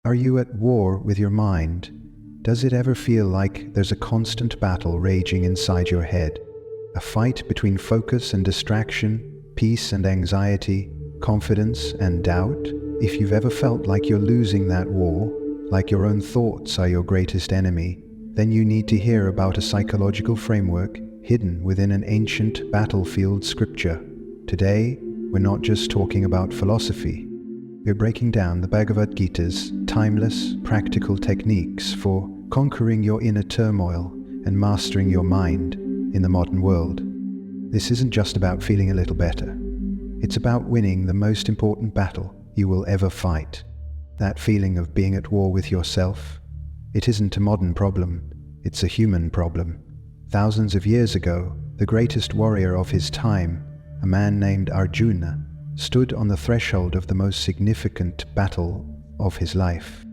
Are you at war with your mind? Does it ever feel like there's a constant battle raging inside your head? A fight between focus and distraction, peace and anxiety, confidence and doubt? If you've ever felt like you're losing that war, like your own thoughts are your greatest enemy, then you need to hear about a psychological framework hidden within an ancient battlefield scripture. Today, we're not just talking about philosophy. We're breaking down the Bhagavad Gita's timeless, practical techniques for conquering your inner turmoil and mastering your mind in the modern world. This isn't just about feeling a little better. It's about winning the most important battle you will ever fight. That feeling of being at war with yourself. It isn't a modern problem, it's a human problem. Thousands of years ago, the greatest warrior of his time, a man named Arjuna, stood on the threshold of the most significant battle of his life.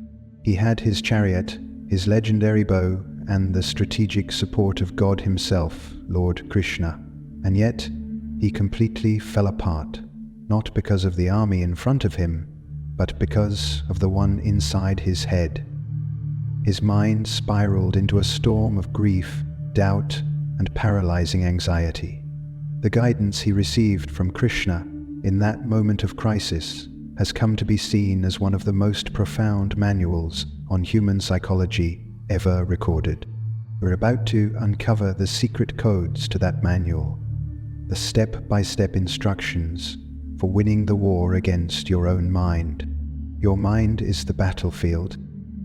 He had his chariot, his legendary bow, and the strategic support of God himself, Lord Krishna. And yet, he completely fell apart, not because of the army in front of him, but because of the one inside his head. His mind spiraled into a storm of grief, doubt, and paralyzing anxiety. The guidance he received from Krishna in that moment of crisis has come to be seen as one of the most profound manuals on human psychology ever recorded. We're about to uncover the secret codes to that manual, the step-by-step instructions for winning the war against your own mind. Your mind is the battlefield.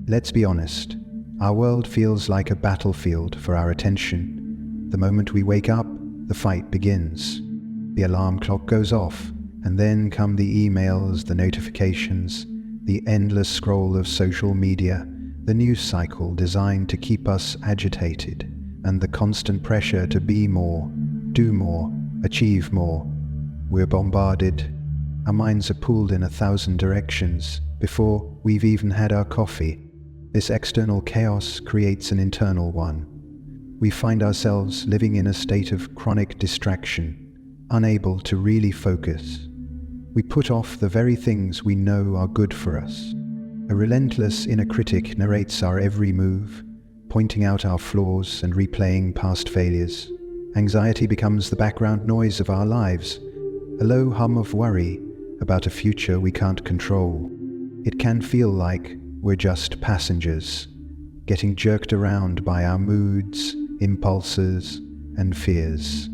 Let's be honest, our world feels like a battlefield for our attention. The moment we wake up, the fight begins. The alarm clock goes off, and then come the emails, the notifications, the endless scroll of social media, the news cycle designed to keep us agitated, and the constant pressure to be more, do more, achieve more. We're bombarded. Our minds are pulled in 1,000 directions before we've even had our coffee. This external chaos creates an internal one. We find ourselves living in a state of chronic distraction, unable to really focus. We put off the very things we know are good for us. A relentless inner critic narrates our every move, pointing out our flaws and replaying past failures. Anxiety becomes the background noise of our lives, a low hum of worry about a future we can't control. It can feel like we're just passengers, getting jerked around by our moods, impulses, and fears.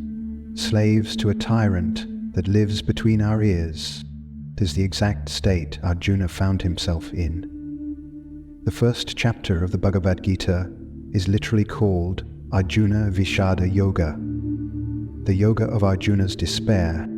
Slaves to a tyrant that lives between our ears. It is the exact state Arjuna found himself in. The first chapter of the Bhagavad Gita is literally called Arjuna Vishada Yoga, the yoga of Arjuna's despair.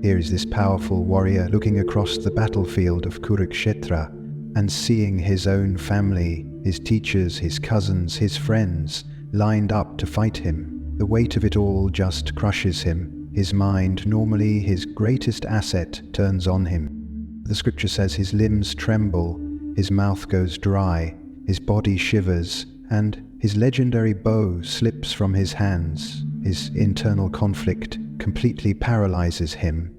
Here is this powerful warrior looking across the battlefield of Kurukshetra and seeing his own family, his teachers, his cousins, his friends lined up to fight him. The weight of it all just crushes him. His mind, normally his greatest asset, turns on him. The scripture says his limbs tremble, his mouth goes dry, his body shivers, and his legendary bow slips from his hands. His internal conflict completely paralyzes him.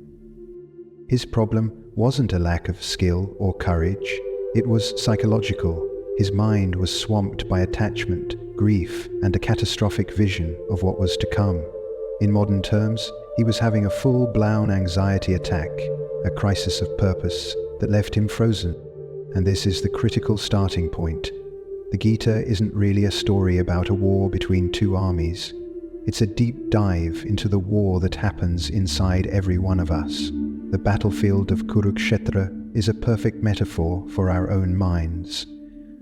His problem wasn't a lack of skill or courage, it was psychological. His mind was swamped by attachment, grief, and a catastrophic vision of what was to come. In modern terms, he was having a full-blown anxiety attack, a crisis of purpose that left him frozen. And this is the critical starting point. The Gita isn't really a story about a war between two armies. It's a deep dive into the war that happens inside every one of us. The battlefield of Kurukshetra is a perfect metaphor for our own minds,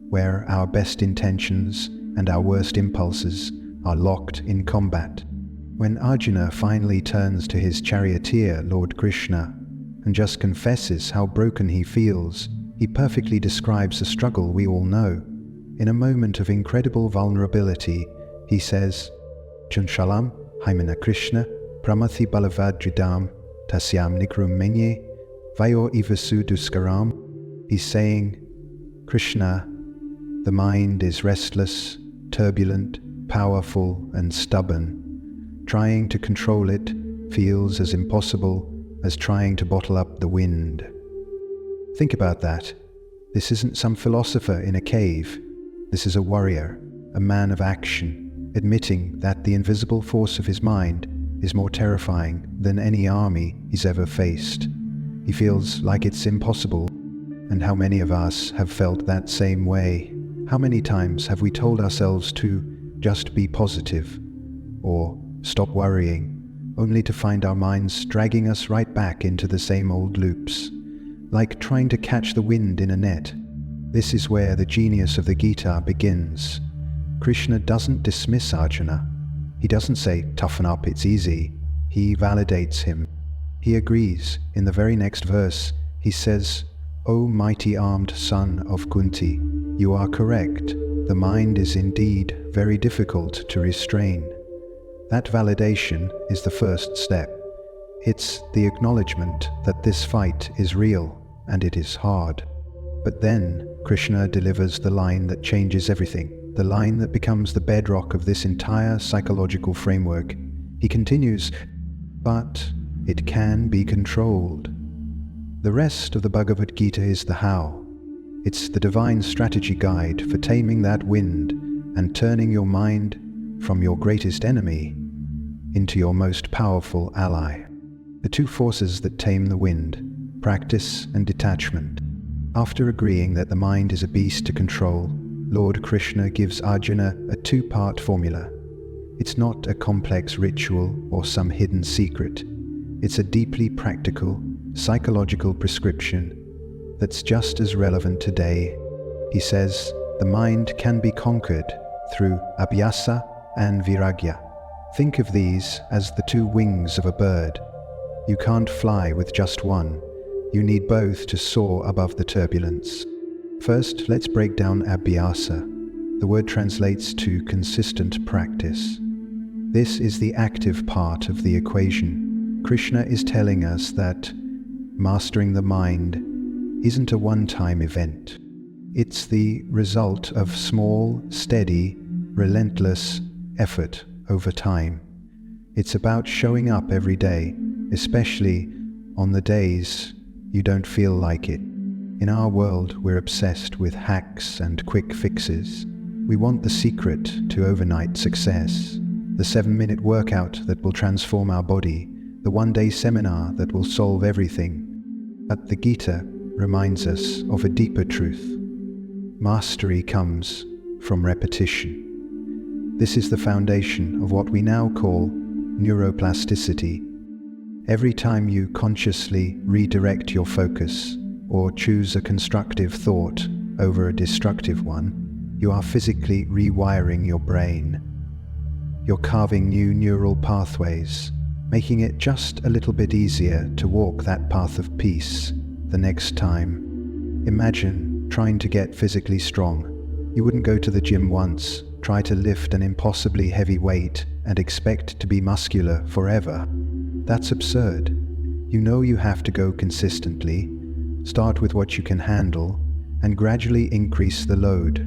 where our best intentions and our worst impulses are locked in combat. When Arjuna finally turns to his charioteer, Lord Krishna, and just confesses how broken he feels, he perfectly describes a struggle we all know. In a moment of incredible vulnerability, he says, Chanshalam Haimana Krishna Pramathi Balavadridam Tasyam Nikrum Menye Vayo Ivasu Duskaram. He's saying, Krishna, the mind is restless, turbulent, powerful, and stubborn. Trying to control it feels as impossible as trying to bottle up the wind. Think about that. This isn't some philosopher in a cave. This is a warrior, a man of action, admitting that the invisible force of his mind is more terrifying than any army he's ever faced. He feels like it's impossible, and how many of us have felt that same way? How many times have we told ourselves to just be positive, or stop worrying, only to find our minds dragging us right back into the same old loops, like trying to catch the wind in a net? This is where the genius of the Gita begins. Krishna doesn't dismiss Arjuna. He doesn't say, "Toughen up, it's easy." He validates him. He agrees. In the very next verse, he says, "O mighty armed son of Kunti, you are correct. The mind is indeed very difficult to restrain." That validation is the first step. It's the acknowledgement that this fight is real and it is hard. But then Krishna delivers the line that changes everything, the line that becomes the bedrock of this entire psychological framework. He continues, "But it can be controlled." The rest of the Bhagavad Gita is the how. It's the divine strategy guide for taming that wind and turning your mind from your greatest enemy into your most powerful ally. The two forces that tame the wind, practice and detachment. After agreeing that the mind is a beast to control, Lord Krishna gives Arjuna a two-part formula. It's not a complex ritual or some hidden secret. It's a deeply practical, psychological prescription that's just as relevant today. He says, the mind can be conquered through abhyasa and viragya. Think of these as the two wings of a bird. You can't fly with just one. You need both to soar above the turbulence. First, let's break down abhyasa. The word translates to consistent practice. This is the active part of the equation. Krishna is telling us that mastering the mind isn't a one-time event. It's the result of small, steady, relentless effort over time. It's about showing up every day, especially on the days you don't feel like it. In our world, we're obsessed with hacks and quick fixes. We want the secret to overnight success, the 7-minute workout that will transform our body, the one-day seminar that will solve everything. But the Gita reminds us of a deeper truth. Mastery comes from repetition. This is the foundation of what we now call neuroplasticity. Every time you consciously redirect your focus or choose a constructive thought over a destructive one, you are physically rewiring your brain. You're carving new neural pathways, making it just a little bit easier to walk that path of peace the next time. Imagine trying to get physically strong. You wouldn't go to the gym once, try to lift an impossibly heavy weight, and expect to be muscular forever. That's absurd. You know you have to go consistently, start with what you can handle, and gradually increase the load.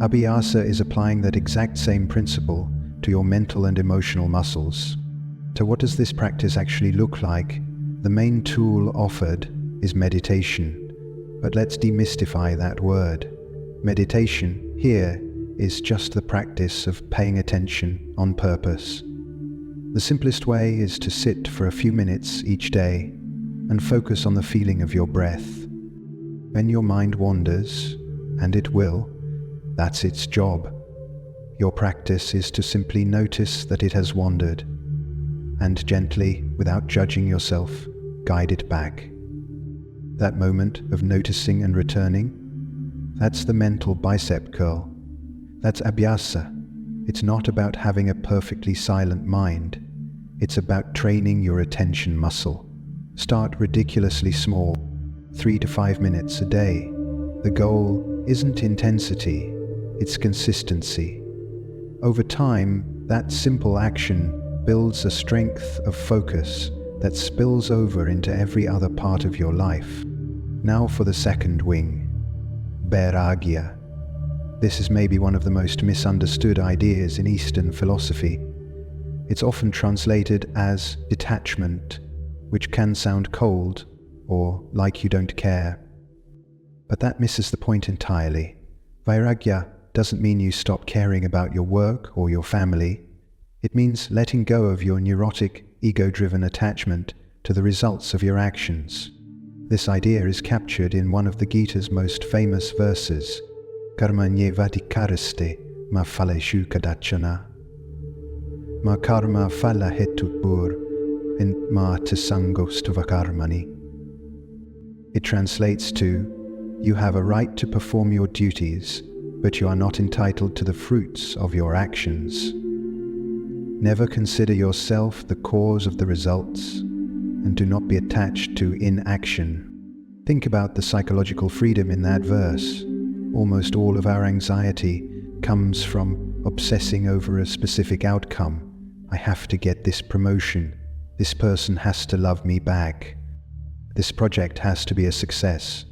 Abhyasa is applying that exact same principle to your mental and emotional muscles. So what does this practice actually look like? The main tool offered is meditation. But let's demystify that word. Meditation here is just the practice of paying attention on purpose. The simplest way is to sit for a few minutes each day and focus on the feeling of your breath. When your mind wanders, and it will, that's its job. Your practice is to simply notice that it has wandered, and gently, without judging yourself, guide it back. That moment of noticing and returning, that's the mental bicep curl. That's abhyasa. It's not about having a perfectly silent mind. It's about training your attention muscle. Start ridiculously small, 3 to 5 minutes a day. The goal isn't intensity, it's consistency. Over time, that simple action builds a strength of focus that spills over into every other part of your life. Now for the second wing, vairagya. This is maybe one of the most misunderstood ideas in Eastern philosophy. It's often translated as detachment, which can sound cold or like you don't care. But that misses the point entirely. Vairagya doesn't mean you stop caring about your work or your family. It means letting go of your neurotic, ego-driven attachment to the results of your actions. This idea is captured in one of the Gita's most famous verses, Karmanyevadikaraste ma phaleshu kadachana. Ma karma phala hetupur in ma tasangostavakarmani. It translates to, you have a right to perform your duties, but you are not entitled to the fruits of your actions. Never consider yourself the cause of the results, and do not be attached to inaction. Think about the psychological freedom in that verse. Almost all of our anxiety comes from obsessing over a specific outcome. I have to get this promotion. This person has to love me back. This project has to be a success.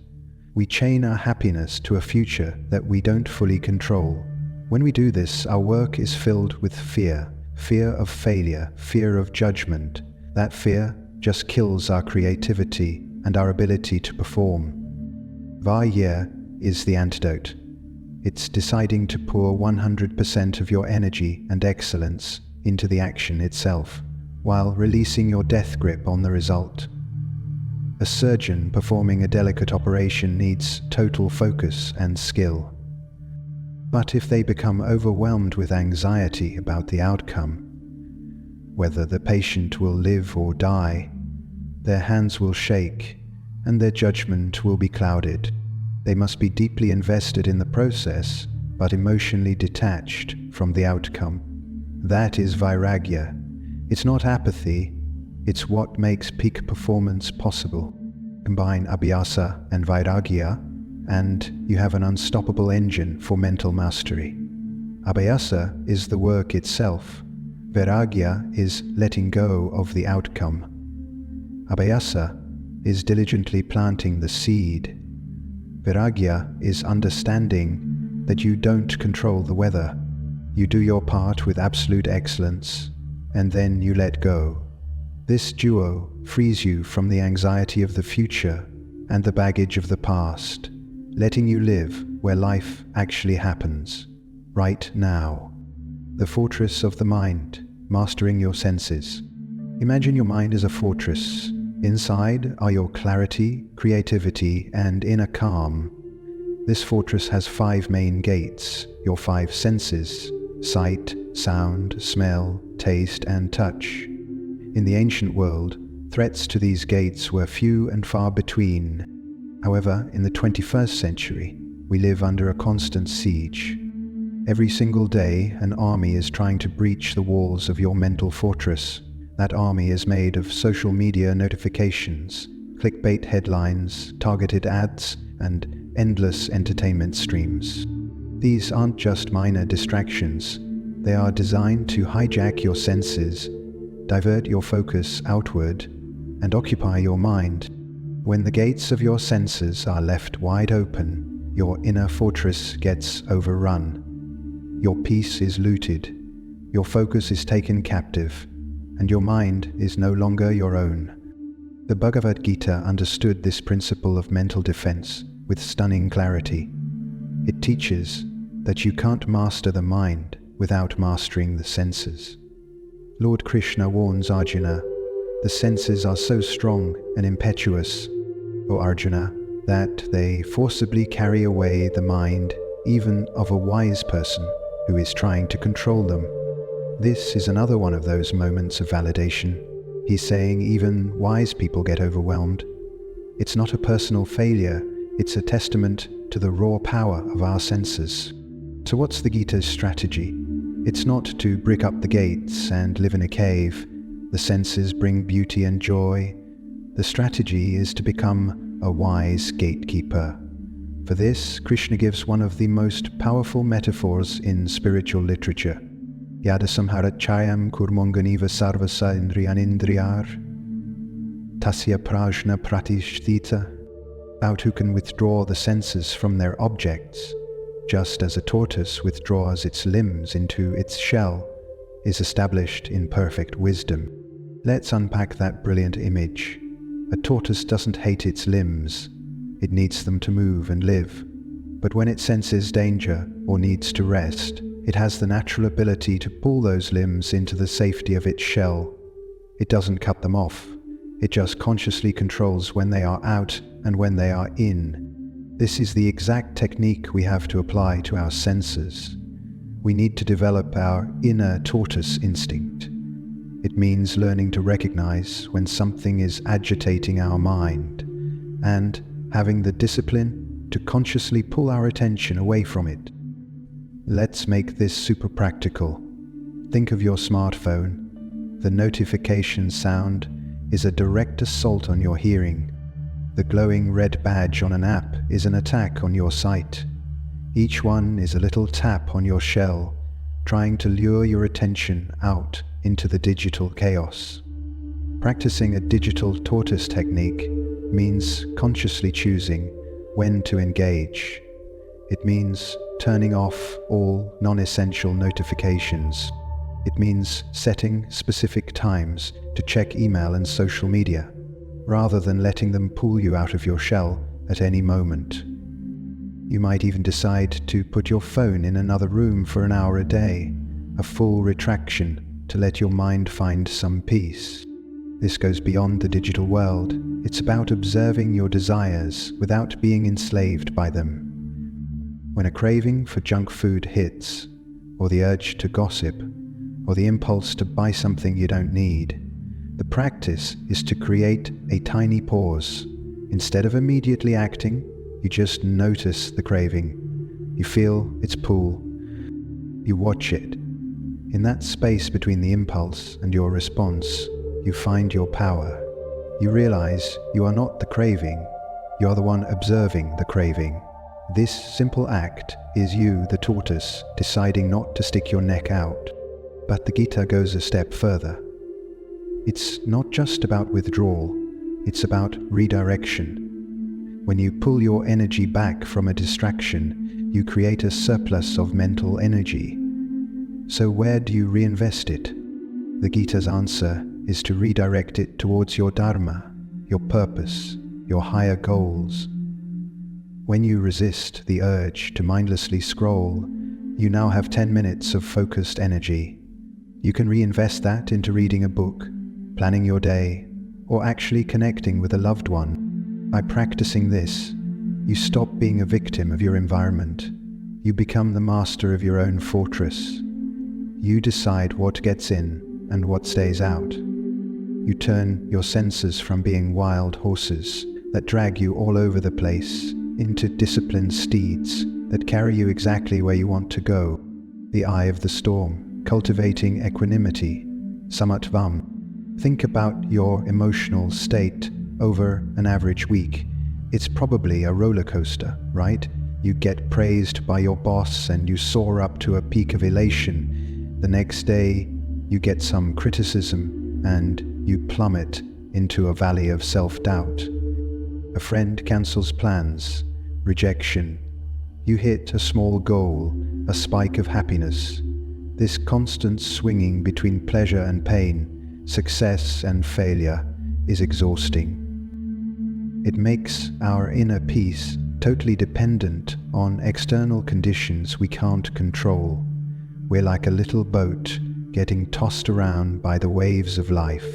We chain our happiness to a future that we don't fully control. When we do this, our work is filled with fear. Fear of failure, fear of judgment. That fear just kills our creativity and our ability to perform. Vairagya is the antidote. It's deciding to pour 100% of your energy and excellence into the action itself, while releasing your death grip on the result. A surgeon performing a delicate operation needs total focus and skill. But if they become overwhelmed with anxiety about the outcome, whether the patient will live or die, their hands will shake and their judgment will be clouded. They must be deeply invested in the process, but emotionally detached from the outcome. That is Vairagya. It's not apathy, it's what makes peak performance possible. Combine Abhyasa and Vairagya, and you have an unstoppable engine for mental mastery. Abhyasa is the work itself. Vairagya is letting go of the outcome. Abhyasa is diligently planting the seed. Vairagya is understanding that you don't control the weather. You do your part with absolute excellence, and then you let go. This duo frees you from the anxiety of the future and the baggage of the past, letting you live where life actually happens, right now. The fortress of the mind, mastering your senses. Imagine your mind as a fortress. Inside are your clarity, creativity, and inner calm. This fortress has 5 main gates, your 5 senses: sight, sound, smell, taste, and touch. In the ancient world, threats to these gates were few and far between. However, in the 21st century, we live under a constant siege. Every single day, an army is trying to breach the walls of your mental fortress. That army is made of social media notifications, clickbait headlines, targeted ads, and endless entertainment streams. These aren't just minor distractions. They are designed to hijack your senses, divert your focus outward, and occupy your mind. When the gates of your senses are left wide open, your inner fortress gets overrun. Your peace is looted, your focus is taken captive, and your mind is no longer your own. The Bhagavad Gita understood this principle of mental defense with stunning clarity. It teaches that you can't master the mind without mastering the senses. Lord Krishna warns Arjuna, the senses are so strong and impetuous, O Arjuna, that they forcibly carry away the mind even of a wise person who is trying to control them. This is another one of those moments of validation. He's saying even wise people get overwhelmed. It's not a personal failure, it's a testament to the raw power of our senses. So what's the Gita's strategy? It's not to brick up the gates and live in a cave. The senses bring beauty and joy. The strategy is to become a wise gatekeeper. For this, Krishna gives one of the most powerful metaphors in spiritual literature. Yada samharachayam kurmonganiva sarvasa indriyanindriyar tasya prajna pratishtita. About who can withdraw the senses from their objects, just as a tortoise withdraws its limbs into its shell, is established in perfect wisdom. Let's unpack that brilliant image. A tortoise doesn't hate its limbs. It needs them to move and live. But when it senses danger or needs to rest, it has the natural ability to pull those limbs into the safety of its shell. It doesn't cut them off. It just consciously controls when they are out and when they are in. This is the exact technique we have to apply to our senses. We need to develop our inner tortoise instinct. It means learning to recognize when something is agitating our mind and having the discipline to consciously pull our attention away from it. Let's make this super practical. Think of your smartphone. The notification sound is a direct assault on your hearing. The glowing red badge on an app is an attack on your sight. Each one is a little tap on your shell, trying to lure your attention out into the digital chaos. Practicing a digital tortoise technique means consciously choosing when to engage. It means turning off all non-essential notifications. It means setting specific times to check email and social media, rather than letting them pull you out of your shell at any moment. You might even decide to put your phone in another room for an hour a day, a full retraction to let your mind find some peace. This goes beyond the digital world. It's about observing your desires without being enslaved by them. When a craving for junk food hits, or the urge to gossip, or the impulse to buy something you don't need, the practice is to create a tiny pause. Instead of immediately acting, you just notice the craving. You feel its pull. You watch it. In that space between the impulse and your response, you find your power. You realize you are not the craving. You are the one observing the craving. This simple act is you, the tortoise, deciding not to stick your neck out. But the Gita goes a step further. It's not just about withdrawal, it's about redirection. When you pull your energy back from a distraction, you create a surplus of mental energy. So where do you reinvest it? The Gita's answer is to redirect it towards your dharma, your purpose, your higher goals. When you resist the urge to mindlessly scroll, you now have 10 minutes of focused energy. You can reinvest that into reading a book, planning your day, or actually connecting with a loved one. By practicing this, you stop being a victim of your environment. You become the master of your own fortress. You decide what gets in and what stays out. You turn your senses from being wild horses that drag you all over the place into disciplined steeds that carry you exactly where you want to go. The eye of the storm, cultivating equanimity, samatvam. Think about your emotional state over an average week. It's probably a roller coaster, right? You get praised by your boss and you soar up to a peak of elation. The next day, you get some criticism and you plummet into a valley of self-doubt. A friend cancels plans, rejection. You hit a small goal, a spike of happiness. This constant swinging between pleasure and pain, success and failure, is exhausting. It makes our inner peace totally dependent on external conditions we can't control. We're like a little boat getting tossed around by the waves of life.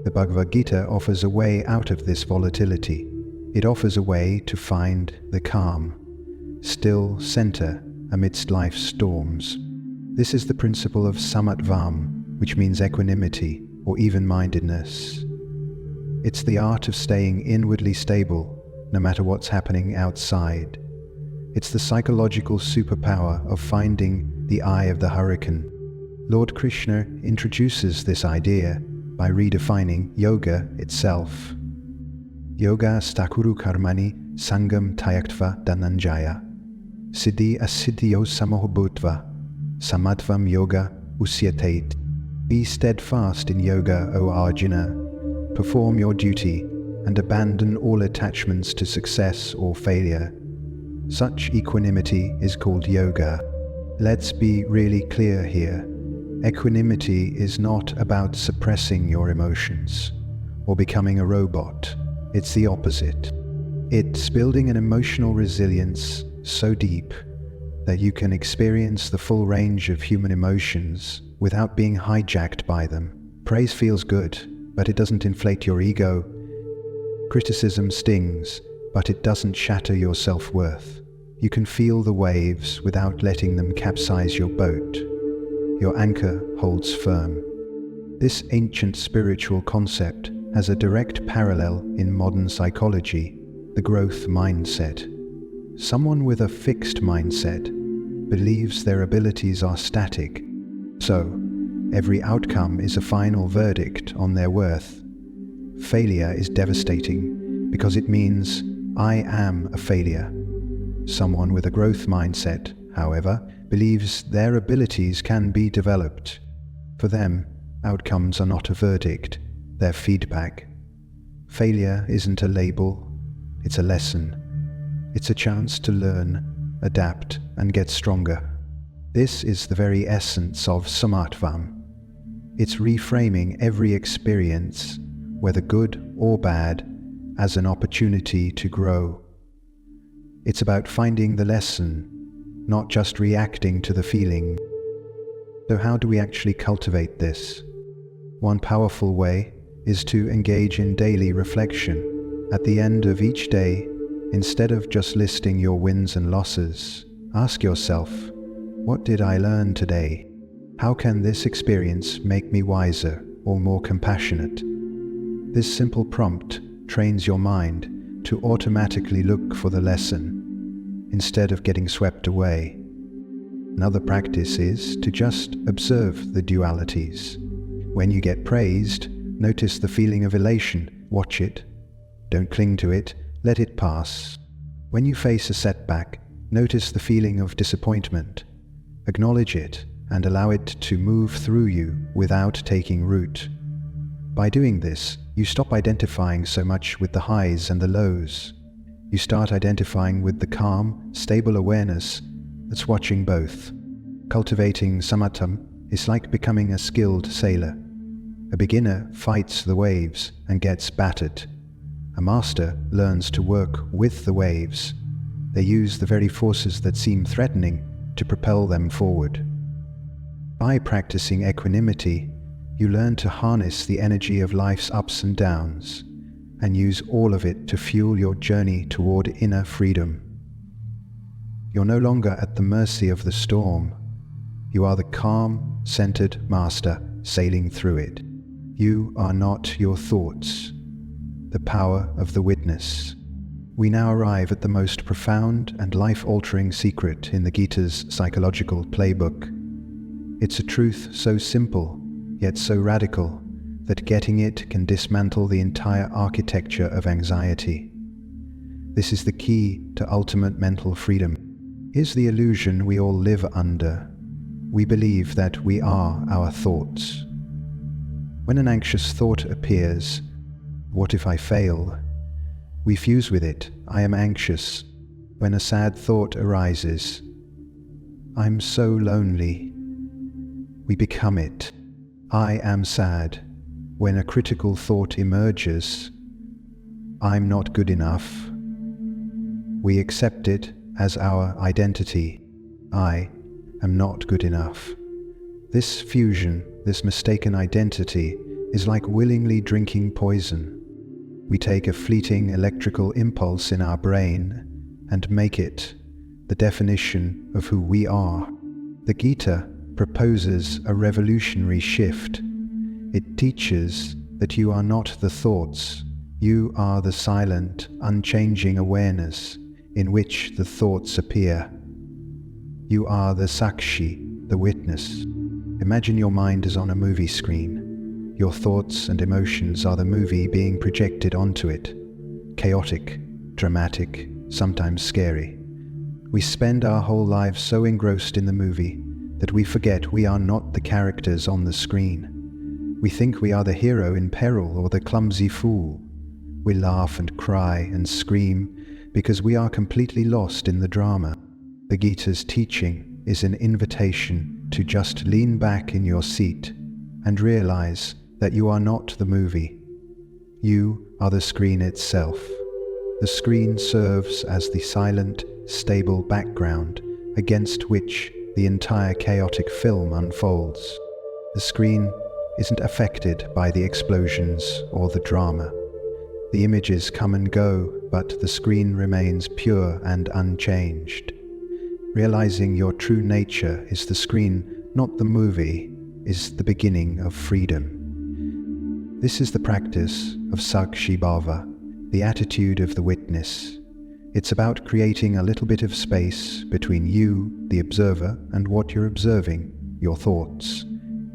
The Bhagavad Gita offers a way out of this volatility. It offers a way to find the calm, still center amidst life's storms. This is the principle of samatvam, which means equanimity or even-mindedness. It's the art of staying inwardly stable no matter what's happening outside. It's the psychological superpower of finding the eye of the hurricane. Lord Krishna introduces this idea by redefining yoga itself. Yoga stakuru karmani sangam tyaktva dhananjaya. Siddhi asiddhyo samoho bhutva. Samatvam yoga usyatate. Be steadfast in yoga, O Arjuna. Perform your duty and abandon all attachments to success or failure. Such equanimity is called yoga. Let's be really clear here. Equanimity is not about suppressing your emotions or becoming a robot. It's the opposite. It's building an emotional resilience so deep that you can experience the full range of human emotions without being hijacked by them. Praise feels good, but it doesn't inflate your ego. Criticism stings, but it doesn't shatter your self-worth. You can feel the waves without letting them capsize your boat. Your anchor holds firm. This ancient spiritual concept has a direct parallel in modern psychology, the growth mindset. Someone with a fixed mindset believes their abilities are static, so every outcome is a final verdict on their worth. Failure is devastating because it means I am a failure. Someone with a growth mindset, however, believes their abilities can be developed. For them, outcomes are not a verdict, they're feedback. Failure isn't a label, it's a lesson. It's a chance to learn, adapt, and get stronger. This is the very essence of samatvam. It's reframing every experience, whether good or bad, as an opportunity to grow. It's about finding the lesson, not just reacting to the feeling. So how do we actually cultivate this? One powerful way is to engage in daily reflection. At the end of each day, instead of just listing your wins and losses, ask yourself, what did I learn today? How can this experience make me wiser or more compassionate? This simple prompt trains your mind to automatically look for the lesson, instead of getting swept away. Another practice is to just observe the dualities. When you get praised, notice the feeling of elation, watch it. Don't cling to it, let it pass. When you face a setback, notice the feeling of disappointment. Acknowledge it and allow it to move through you without taking root. By doing this, you stop identifying so much with the highs and the lows. You start identifying with the calm, stable awareness that's watching both. Cultivating samatvam is like becoming a skilled sailor. A beginner fights the waves and gets battered. A master learns to work with the waves. They use the very forces that seem threatening to propel them forward. By practicing equanimity, you learn to harness the energy of life's ups and downs and use all of it to fuel your journey toward inner freedom. You're no longer at the mercy of the storm. You are the calm, centered master sailing through it. You are not your thoughts. The power of the witness. We now arrive at the most profound and life-altering secret in the Gita's psychological playbook. It's a truth so simple, yet so radical, that getting it can dismantle the entire architecture of anxiety. This is the key to ultimate mental freedom. Here's the illusion we all live under. We believe that we are our thoughts. When an anxious thought appears, what if I fail? We fuse with it, I am anxious. When a sad thought arises, I'm so lonely. We become it, I am sad. When a critical thought emerges, I'm not good enough. We accept it as our identity, I am not good enough. This fusion, this mistaken identity, is like willingly drinking poison. We take a fleeting electrical impulse in our brain and make it the definition of who we are. The Gita proposes a revolutionary shift. It teaches that you are not the thoughts, you are the silent, unchanging awareness in which the thoughts appear. You are the sakshi, the witness. Imagine your mind is on a movie screen. Your thoughts and emotions are the movie being projected onto it. Chaotic, dramatic, sometimes scary. We spend our whole lives so engrossed in the movie that we forget we are not the characters on the screen. We think we are the hero in peril or the clumsy fool. We laugh and cry and scream because we are completely lost in the drama. The Gita's teaching is an invitation to just lean back in your seat and realize that you are not the movie. You are the screen itself. The screen serves as the silent, stable background against which the entire chaotic film unfolds. The screen isn't affected by the explosions or the drama. The images come and go, but the screen remains pure and unchanged. Realizing your true nature is the screen, not the movie, is the beginning of freedom. This is the practice of Sakshi Bhava, the attitude of the witness. It's about creating a little bit of space between you, the observer, and what you're observing, your thoughts.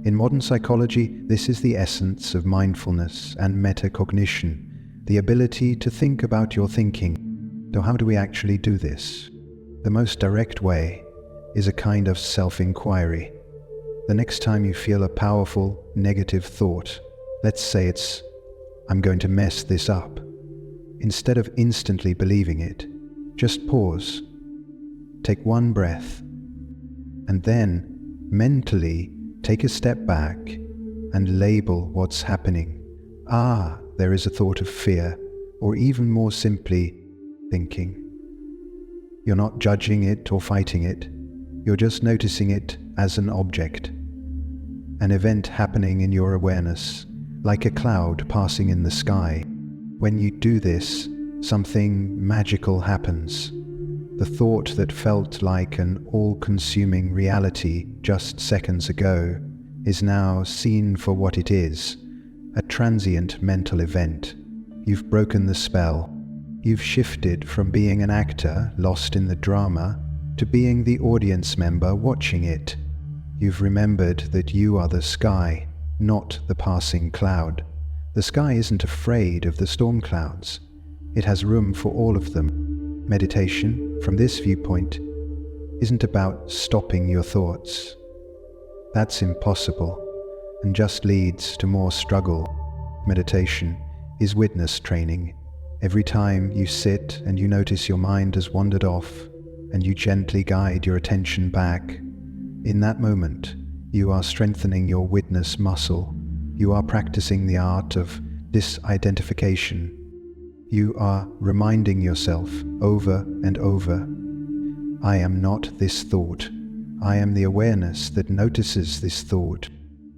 In modern psychology, this is the essence of mindfulness and metacognition, the ability to think about your thinking. So how do we actually do this? The most direct way is a kind of self-inquiry. The next time you feel a powerful, negative thought, let's say it's, "I'm going to mess this up." Instead of instantly believing it, just pause, take one breath, and then mentally take a step back and label what's happening. There is a thought of fear, or even more simply, thinking. You're not judging it or fighting it, you're just noticing it as an object, an event happening in your awareness, like a cloud passing in the sky. When you do this, something magical happens. The thought that felt like an all-consuming reality just seconds ago is now seen for what it is, a transient mental event. You've broken the spell. You've shifted from being an actor lost in the drama to being the audience member watching it. You've remembered that you are the sky, not the passing cloud. The sky isn't afraid of the storm clouds. It has room for all of them. Meditation, from this viewpoint, isn't about stopping your thoughts. That's impossible and just leads to more struggle. Meditation is witness training. Every time you sit and you notice your mind has wandered off and you gently guide your attention back, in that moment, you are strengthening your witness muscle. You are practicing the art of disidentification. You are reminding yourself over and over, "I am not this thought. I am the awareness that notices this thought."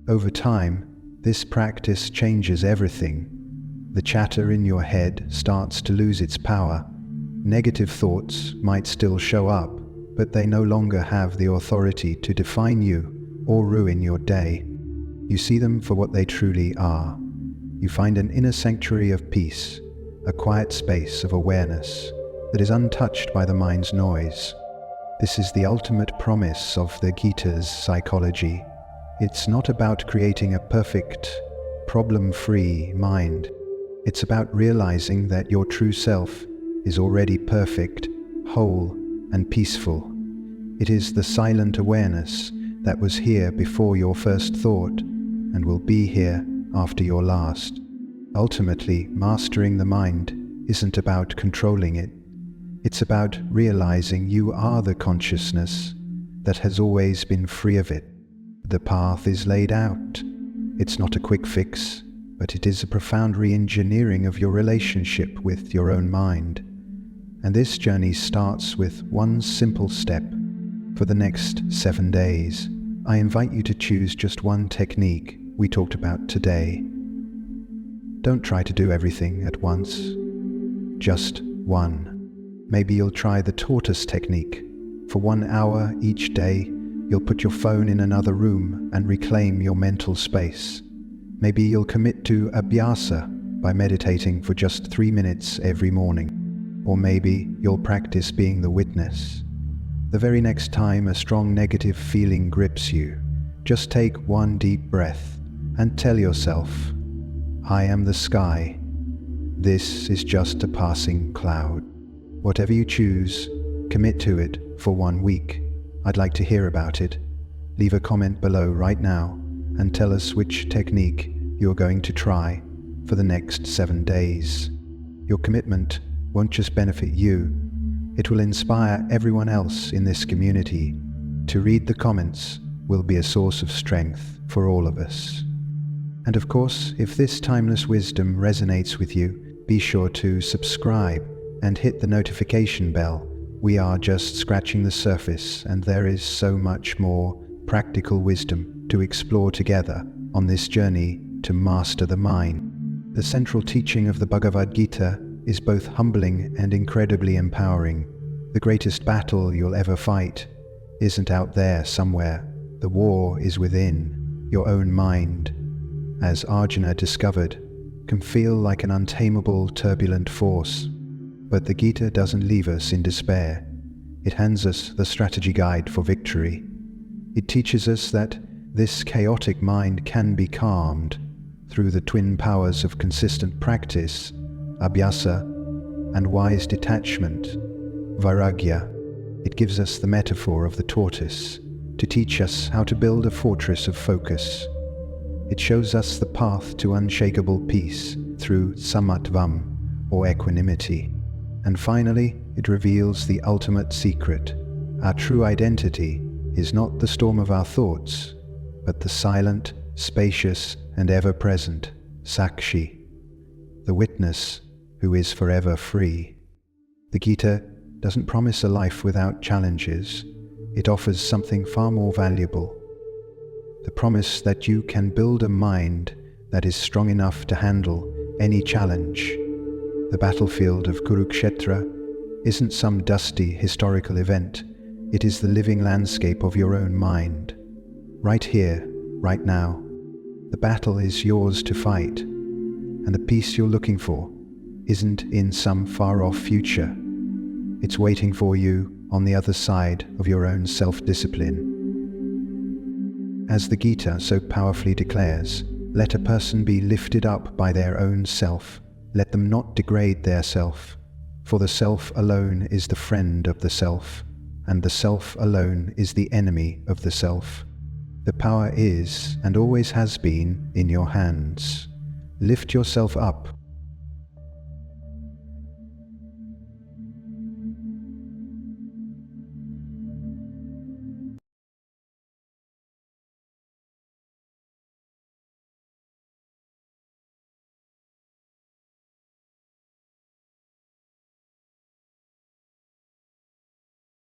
Over time, this practice changes everything. The chatter in your head starts to lose its power. Negative thoughts might still show up, but they no longer have the authority to define you or ruin your day. You see them for what they truly are. You find an inner sanctuary of peace, a quiet space of awareness that is untouched by the mind's noise. This is the ultimate promise of the Gita's psychology. It's not about creating a perfect, problem-free mind. It's about realizing that your true self is already perfect, whole, and peaceful. It is the silent awareness that was here before your first thought and will be here after your last. Ultimately, mastering the mind isn't about controlling it. It's about realizing you are the consciousness that has always been free of it. The path is laid out. It's not a quick fix, but it is a profound re-engineering of your relationship with your own mind. And this journey starts with one simple step. For the next 7 days, I invite you to choose just one technique we talked about today. Don't try to do everything at once. Just one. Maybe you'll try the tortoise technique. For 1 hour each day, you'll put your phone in another room and reclaim your mental space. Maybe you'll commit to abhyasa by meditating for just 3 minutes every morning. Or maybe you'll practice being the witness. The very next time a strong negative feeling grips you, just take one deep breath and tell yourself, "I am the sky. This is just a passing cloud." Whatever you choose, commit to it for 1 week. I'd like to hear about it. Leave a comment below right now and tell us which technique you're going to try for the next 7 days. Your commitment won't just benefit you, it will inspire everyone else in this community. To read the comments will be a source of strength for all of us. And of course, if this timeless wisdom resonates with you, be sure to subscribe and hit the notification bell. We are just scratching the surface, and there is so much more practical wisdom to explore together on this journey to master the mind. The central teaching of the Bhagavad Gita is both humbling and incredibly empowering. The greatest battle you'll ever fight isn't out there somewhere. The war is within your own mind. As Arjuna discovered, can feel like an untamable, turbulent force. But the Gita doesn't leave us in despair. It hands us the strategy guide for victory. It teaches us that this chaotic mind can be calmed through the twin powers of consistent practice, abhyasa, and wise detachment, vairagya. It gives us the metaphor of the tortoise to teach us how to build a fortress of focus. It shows us the path to unshakable peace through samatvam, or equanimity. And finally, it reveals the ultimate secret. Our true identity is not the storm of our thoughts, but the silent, spacious, and ever-present Sakshi, the witness who is forever free. The Gita doesn't promise a life without challenges. It offers something far more valuable: the promise that you can build a mind that is strong enough to handle any challenge. The battlefield of Kurukshetra isn't some dusty historical event. It is the living landscape of your own mind. Right here, right now. The battle is yours to fight, and the peace you're looking for isn't in some far-off future. It's waiting for you on the other side of your own self-discipline. As the Gita so powerfully declares, let a person be lifted up by their own self. Let them not degrade their self, for the self alone is the friend of the self, and the self alone is the enemy of the self. The power is, and always has been, in your hands. Lift yourself up